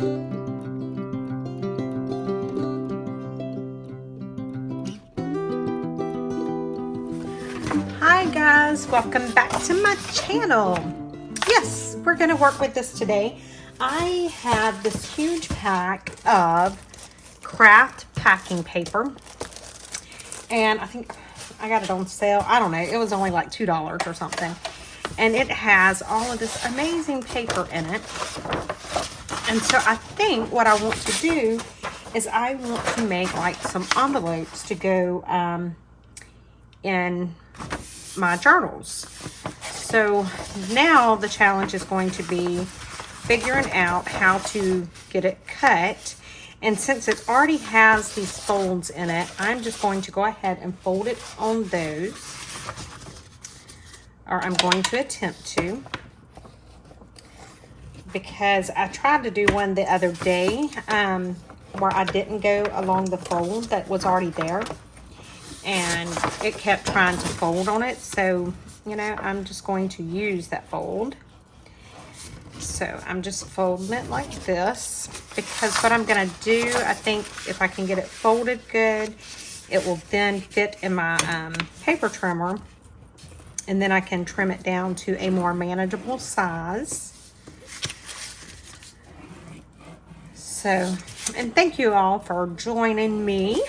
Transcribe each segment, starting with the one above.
Hi guys, welcome back to my channel. Yes, we're going to work with this today. I have this huge pack of craft packing paper, and I think I got it on sale. I don't know, it was only like $2 or something, and it has all of this amazing paper in it. And so I think what I want to do is I want to make like some envelopes to go in my journals. So now the challenge is going to be figuring out how to get it cut. And since it already has these folds in it, I'm just going to go ahead and fold it on those, or I'm going to attempt to, because I tried to do one the other day where I didn't go along the fold that was already there, and it kept trying to fold on it. So, you know, I'm just going to use that fold. So I'm just folding it like this, because what I'm going to do, I think if I can get it folded good, it will then fit in my paper trimmer, and then I can trim it down to a more manageable size. So, and thank you all for joining me.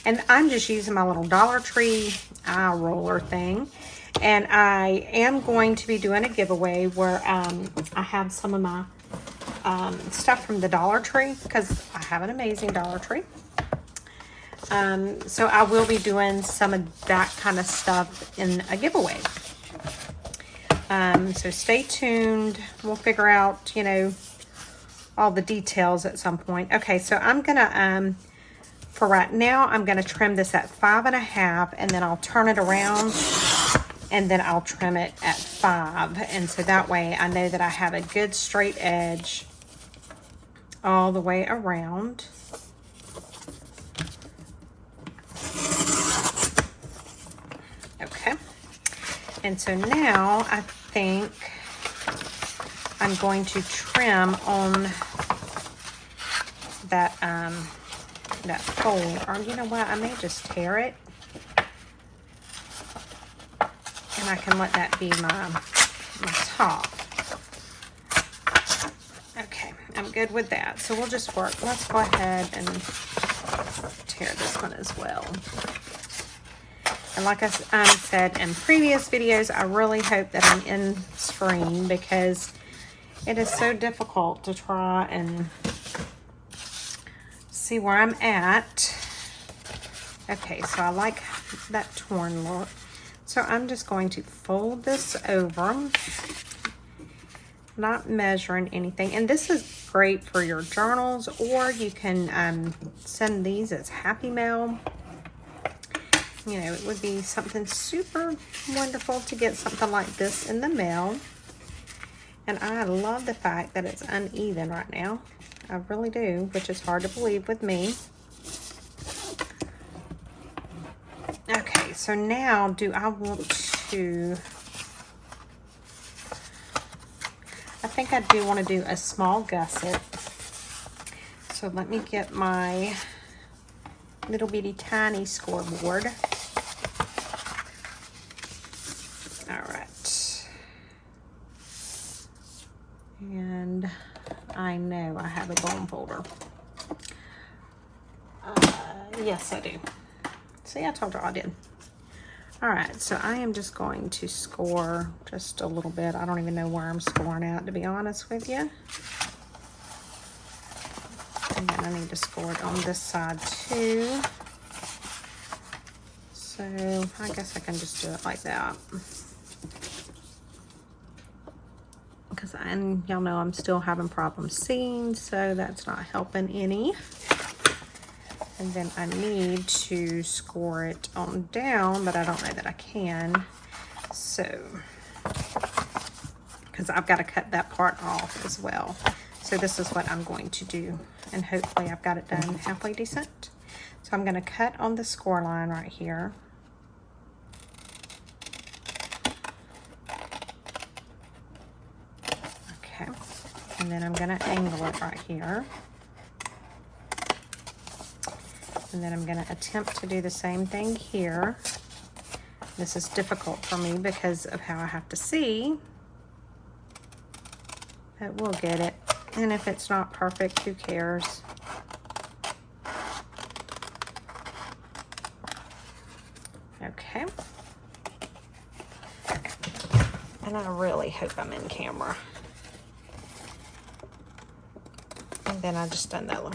And I'm just using my little Dollar Tree eye roller thing. And I am going to be doing a giveaway where I have some of my stuff from the Dollar Tree, because I have an amazing Dollar Tree. So I will be doing some of that kind of stuff in a giveaway. So stay tuned. We'll figure out, you know, all the details at some point. Okay, so I'm going to... for right now, I'm going to trim this at 5.5, and then I'll turn it around, and then I'll trim it at 5. And so that way I know that I have a good straight edge all the way around. Okay. And so now I think I'm going to trim on that that fold, or you know what, I may just tear it, and I can let that be my top. Okay, I'm good with that. So we'll just work. Let's go ahead and tear this one as well. And like I said in previous videos, I really hope that I'm in screen, because it is so difficult to try and see where I'm at. Okay, so I like that torn look. So I'm just going to fold this over, not measuring anything. And this is great for your journals, or you can send these as Happy Mail. You know, it would be something super wonderful to get something like this in the mail. And I love the fact that it's uneven right now. I really do, which is hard to believe with me. Okay, so now do I want to... I think I do want to do a small gusset. So let me get my little bitty tiny scoreboard. Alright. And I know I have a bone folder. Yes, I do. See, I told you I did. Alright, so I am just going to score just a little bit. I don't even know where I'm scoring at, to be honest with you. And then I need to score it on this side too. So I guess I can just do it like that. Because y'all know I'm still having problems seeing, so that's not helping any. And then I need to score it on down, but I don't know that I can. So, because I've got to cut that part off as well. So this is what I'm going to do. And hopefully I've got it done halfway decent. So I'm going to cut on the score line right here. Okay. And then I'm going to angle it right here. And then I'm going to attempt to do the same thing here. This is difficult for me because of how I have to see. But we'll get it. And if it's not perfect, who cares? Okay. And I really hope I'm in camera. And then I just done that one.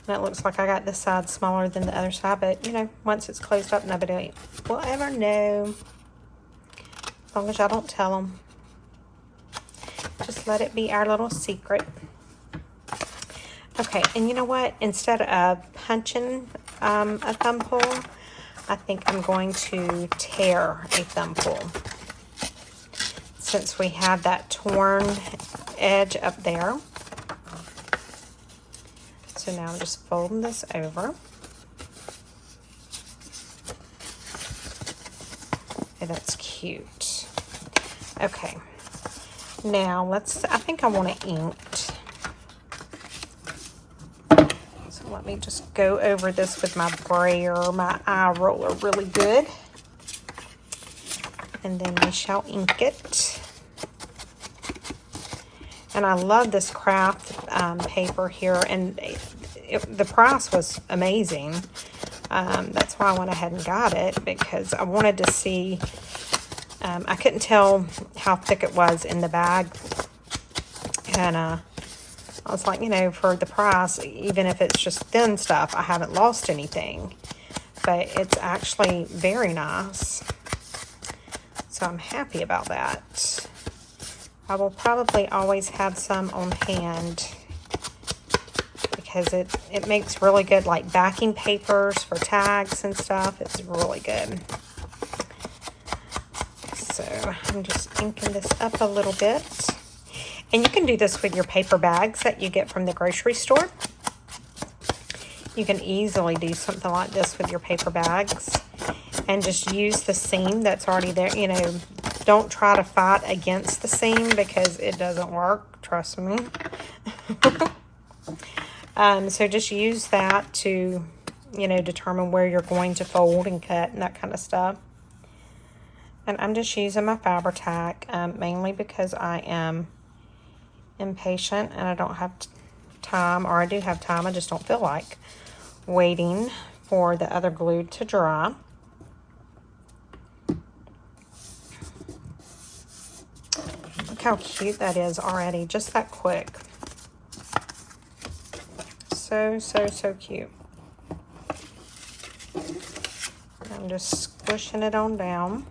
And it looks like I got this side smaller than the other side, but you know, once it's closed up, nobody will ever know. As long as y'all don't tell them. Just let it be our little secret. Okay, and you know what? Instead of punching a thumb pull, I think I'm going to tear a thumb pull. Since we have that torn edge up there. So now I'm just folding this over. Okay, that's cute. Okay. Now I think I want it inked. So let me just go over this with my brayer, my eye roller really good. And then we shall ink it. And I love this craft paper here, and the price was amazing. That's why I went ahead and got it, because I wanted to see, I couldn't tell how thick it was in the bag. And I was like, you know, for the price, even if it's just thin stuff, I haven't lost anything. But it's actually very nice. So I'm happy about that. I will probably always have some on hand because it makes really good like backing papers for tags and stuff. It's really good. So I'm just inking this up a little bit. And you can do this with your paper bags that you get from the grocery store. You can easily do something like this with your paper bags and just use the seam that's already there. You know, don't try to fight against the seam because it doesn't work, trust me. So just use that to, you know, determine where you're going to fold and cut and that kind of stuff. And I'm just using my Fabri-Tac, mainly because I am impatient and I don't have time, or I do have time, I just don't feel like waiting for the other glue to dry. Look how cute that is already, just that quick. So, so, so cute. I'm just squishing it on down.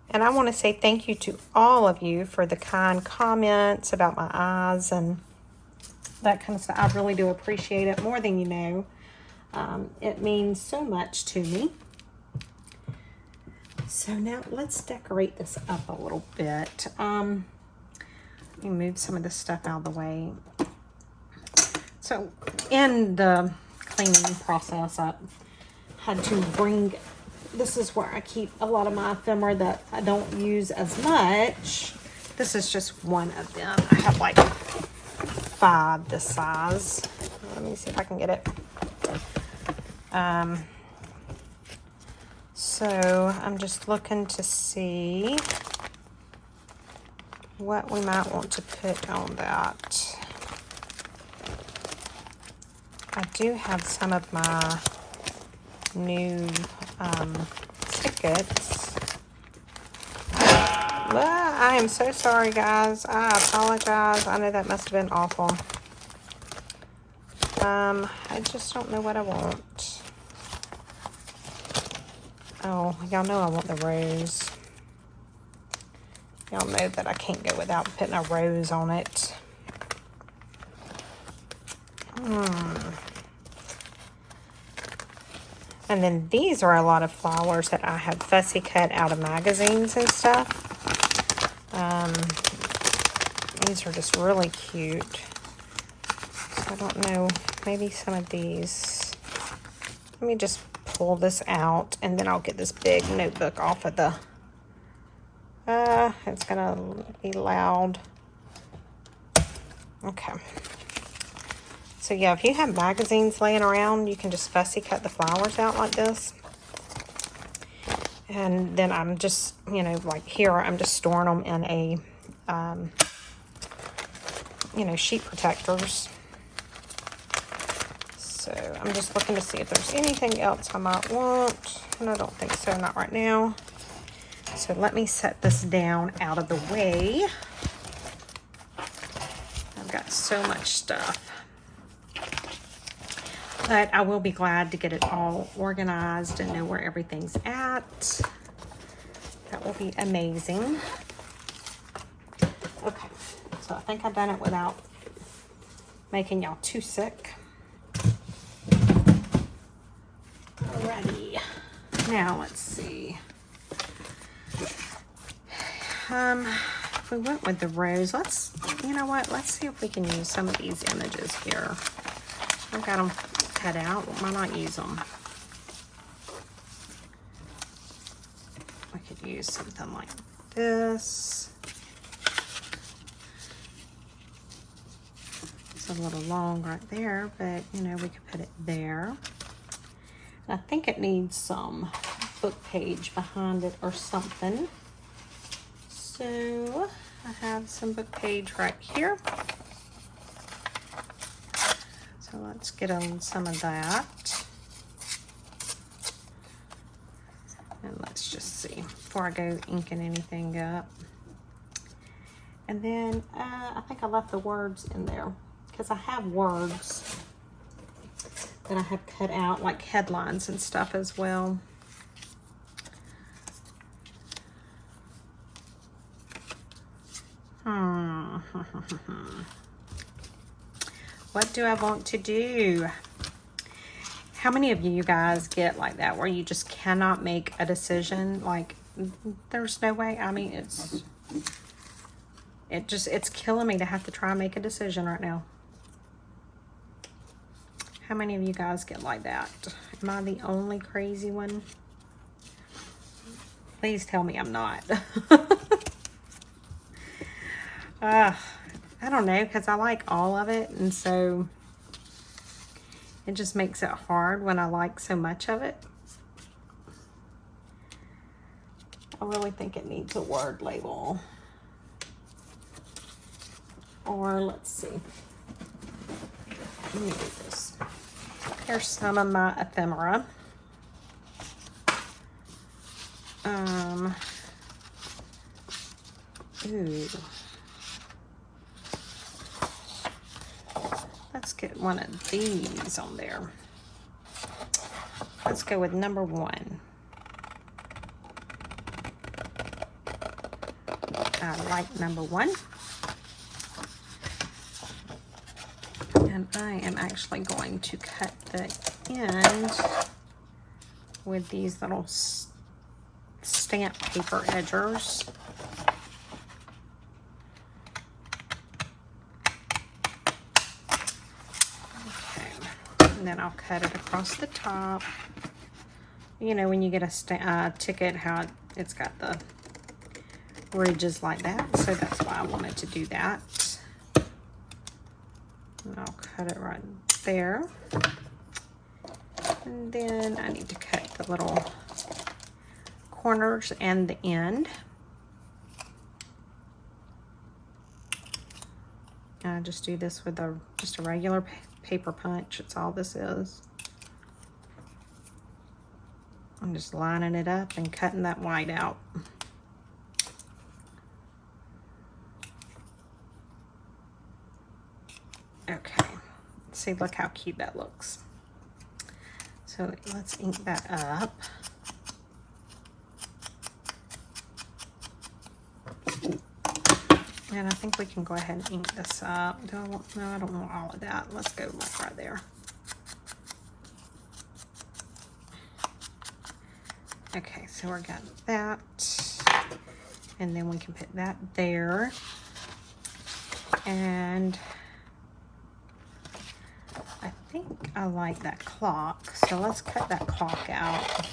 And I want to say thank you to all of you for the kind comments about my eyes and that kind of stuff. I really do appreciate it more than you know. It means so much to me. So now let's decorate this up a little bit. Let me move some of this stuff out of the way. So in the cleaning process, I had to bring, this is where I keep a lot of my ephemera that I don't use as much. This is just one of them. I have like 5 this size. Let me see if I can get it. So I'm just looking to see what we might want to put on that. I do have some of my new tickets. I am so sorry, guys. I apologize. I know that must have been awful. I just don't know what I want. Oh, y'all know I want the rose. Y'all know that I can't go without putting a rose on it. And then these are a lot of flowers that I have fussy cut out of magazines and stuff. These are just really cute. So I don't know, maybe some of these. Let me just pull this out and then I'll get this big notebook off of the It's gonna be loud. Okay. So yeah, if you have magazines laying around, you can just fussy cut the flowers out like this. And then I'm just, you know, like here, I'm just storing them in a, you know, sheet protectors. So I'm just looking to see if there's anything else I might want. And I don't think so, not right now. So let me set this down out of the way. I've got so much stuff. But I will be glad to get it all organized and know where everything's at. That will be amazing. Okay, so I think I've done it without making y'all too sick. Alrighty, now let's see. If we went with the rose, you know what, let's see if we can use some of these images here. I've got them cut out, why not use them? We could use something like this. It's a little long right there, but you know, we could put it there. I think it needs some book page behind it or something. So I have some book page right here. So let's get on some of that. And let's just see before I go inking anything up. And then I think I left the words in there because I have words that I have cut out, like headlines and stuff as well. What do I want to do? How many of you guys get like that where you just cannot make a decision? Like, there's no way. I mean, it's killing me to have to try and make a decision right now. How many of you guys get like that? Am I the only crazy one? Please tell me I'm not. I don't know, because I like all of it, and so it just makes it hard when I like so much of it. I really think it needs a word label. Or let's see. Let me do this. Here's some of my ephemera. Ooh. Let's get one of these on there. Let's go with number 1. I like number 1. And I am actually going to cut the end with these little stamp paper edgers. And then I'll cut it across the top. You know, when you get a ticket, how it's got the ridges like that. So that's why I wanted to do that. And I'll cut it right there. And then I need to cut the little corners and the end. And I just do this with just a regular paper punch. It's all this is. I'm just lining it up and cutting that white out. Okay, see, look how cute that looks. So let's ink that up. And I think we can go ahead and ink this up. No, I don't want all of that. Let's go like right there. Okay, so we got that. And then we can put that there. And I think I like that clock. So let's cut that clock out.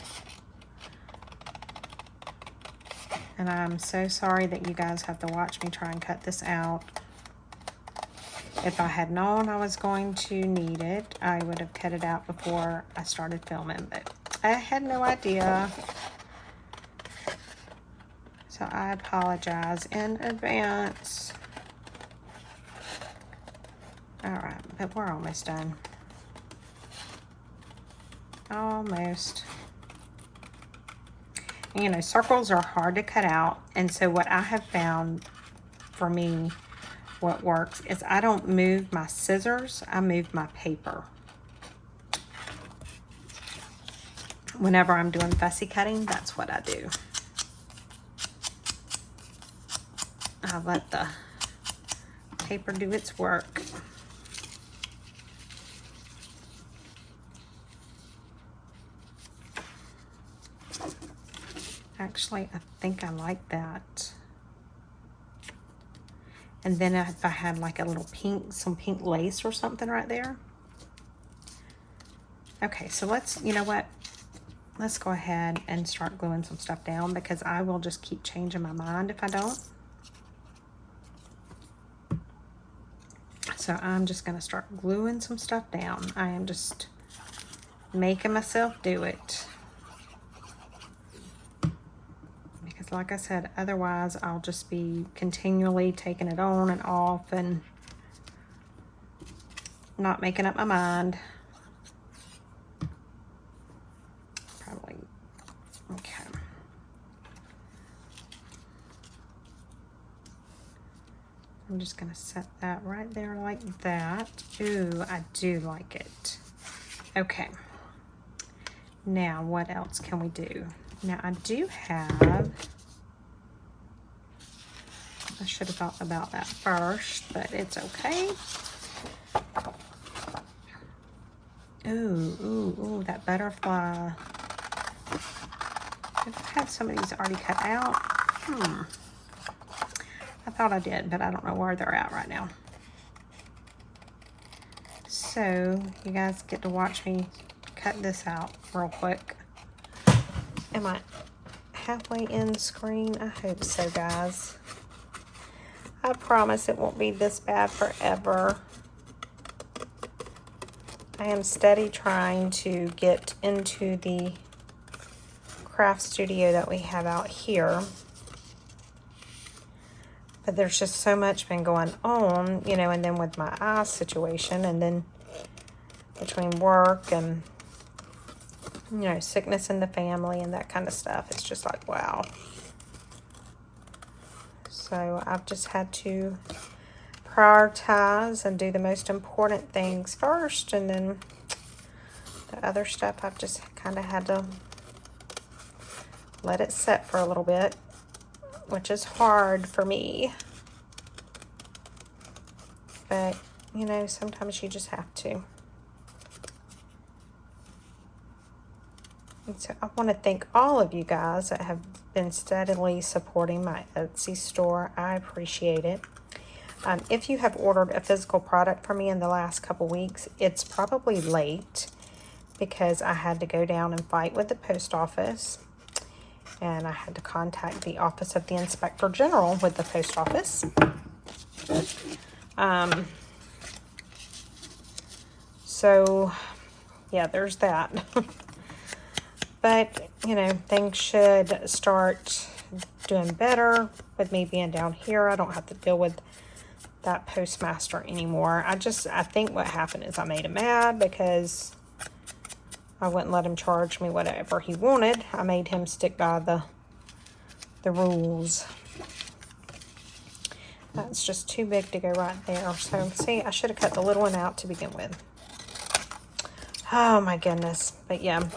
And I'm so sorry that you guys have to watch me try and cut this out. If I had known I was going to need it, I would have cut it out before I started filming, but I had no idea. So I apologize in advance. All right, but we're almost done. Almost. You know, circles are hard to cut out, and so what I have found for me, what works is I don't move my scissors, I move my paper. Whenever I'm doing fussy cutting, that's what I do. I let the paper do its work. Actually, I think I like that. And then if I had like a little pink, some pink lace or something right there. Okay, so let's, you know what? Let's go ahead and start gluing some stuff down, because I will just keep changing my mind if I don't. So I'm just going to start gluing some stuff down. I am just making myself do it. Because like I said, otherwise I'll just be continually taking it on and off and not making up my mind. Probably, okay. I'm just going to set that right there like that. Ooh, I do like it. Okay. Now, what else can we do? Now, I do have... I should have thought about that first, but it's okay. Ooh, that butterfly. I have some of these already cut out. I thought I did, but I don't know where they're at right now. So, you guys get to watch me cut this out real quick. Am I halfway in the screen? I hope so, guys. I promise it won't be this bad forever. I am steady trying to get into the craft studio that we have out here. But there's just so much been going on, you know, and then with my eye situation, and then between work and, you know, sickness in the family and that kind of stuff. It's just like, wow. So I've just had to prioritize and do the most important things first, and then the other stuff I've just kind of had to let it set for a little bit, which is hard for me. But, you know, sometimes you just have to. And so I want to thank all of you guys that have been steadily supporting my Etsy store. I appreciate it. If you have ordered a physical product from me in the last couple weeks, it's probably late because I had to go down and fight with the post office. And I had to contact the Office of the Inspector General with the post office. So, yeah, there's that. But, you know, things should start doing better with me being down here. I don't have to deal with that postmaster anymore. I think what happened is I made him mad because I wouldn't let him charge me whatever he wanted. I made him stick by the rules. That's just too big to go right there. So, see, I should have cut the little one out to begin with. Oh, my goodness. But, yeah.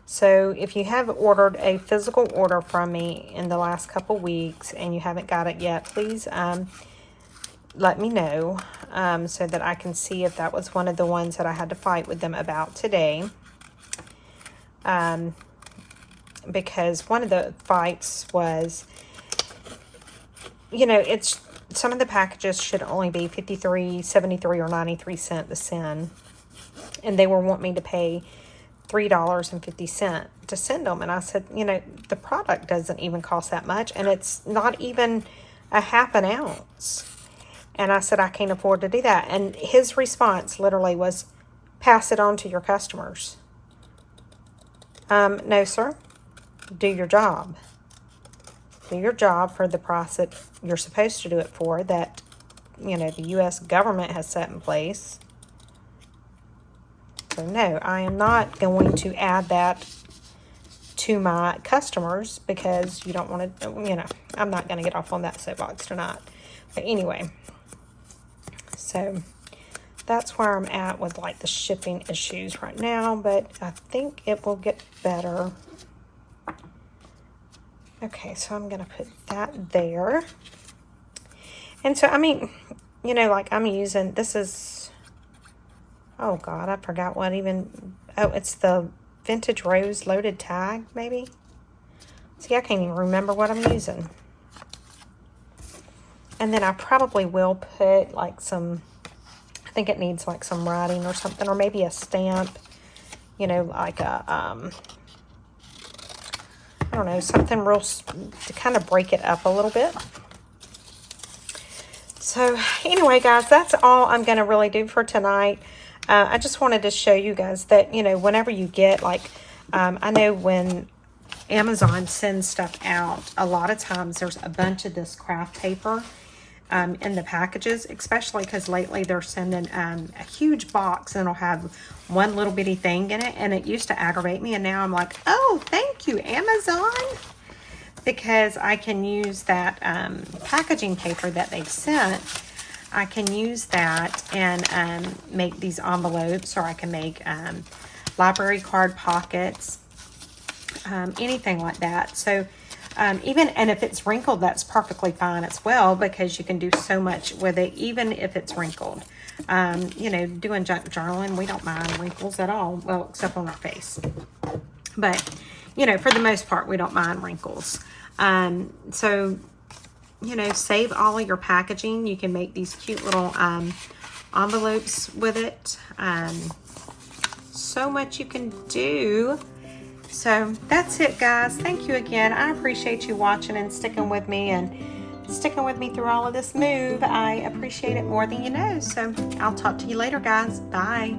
So, if you have ordered a physical order from me in the last couple weeks and you haven't got it yet, please let me know so that I can see if that was one of the ones that I had to fight with them about today. Because one of the fights was, you know, it's some of the packages should only be 53, 73, or 93 cents to send. And they were wanting me to pay $3.50 to send them. And I said, you know, the product doesn't even cost that much, and it's not even a half an ounce. And I said, I can't afford to do that. And his response literally was, pass it on to your customers. No, sir. Do your job. Do your job for the price that you're supposed to do it for, that, you know, the U.S. government has set in place. So no, I am not going to add that to my customers because you don't want to, you know, I'm not going to get off on that soapbox tonight. But anyway, so that's where I'm at with like the shipping issues right now, but I think it will get better. Okay, so I'm going to put that there. And so, I mean, you know, like I'm using, this is, oh God, I forgot what even, oh, it's the Vintage Rose Loaded Tag, maybe? See, I can't even remember what I'm using. And then I probably will put like some, I think it needs like some writing or something, or maybe a stamp, you know, like a, I don't know, something real to kind of break it up a little bit. So anyway, guys, that's all I'm going to really do for tonight. I just wanted to show you guys that, you know, whenever you get like, I know when Amazon sends stuff out, a lot of times there's a bunch of this craft paper in the packages, especially because lately they're sending a huge box and it'll have one little bitty thing in it, and it used to aggravate me, and now I'm like, oh, thank you, Amazon, because I can use that packaging paper that they've sent. I can use that and make these envelopes, or I can make library card pockets, anything like that. So even, and if it's wrinkled, that's perfectly fine as well, because you can do so much with it, even if it's wrinkled. You know, doing junk journaling, we don't mind wrinkles at all, well, except on our face. But, you know, for the most part, we don't mind wrinkles. So, you know, save all of your packaging. You can make these cute little envelopes with it. So much you can do. So that's it, guys. Thank you again. I appreciate you watching and sticking with me through all of this move. I appreciate it more than you know. So I'll talk to you later, guys. Bye.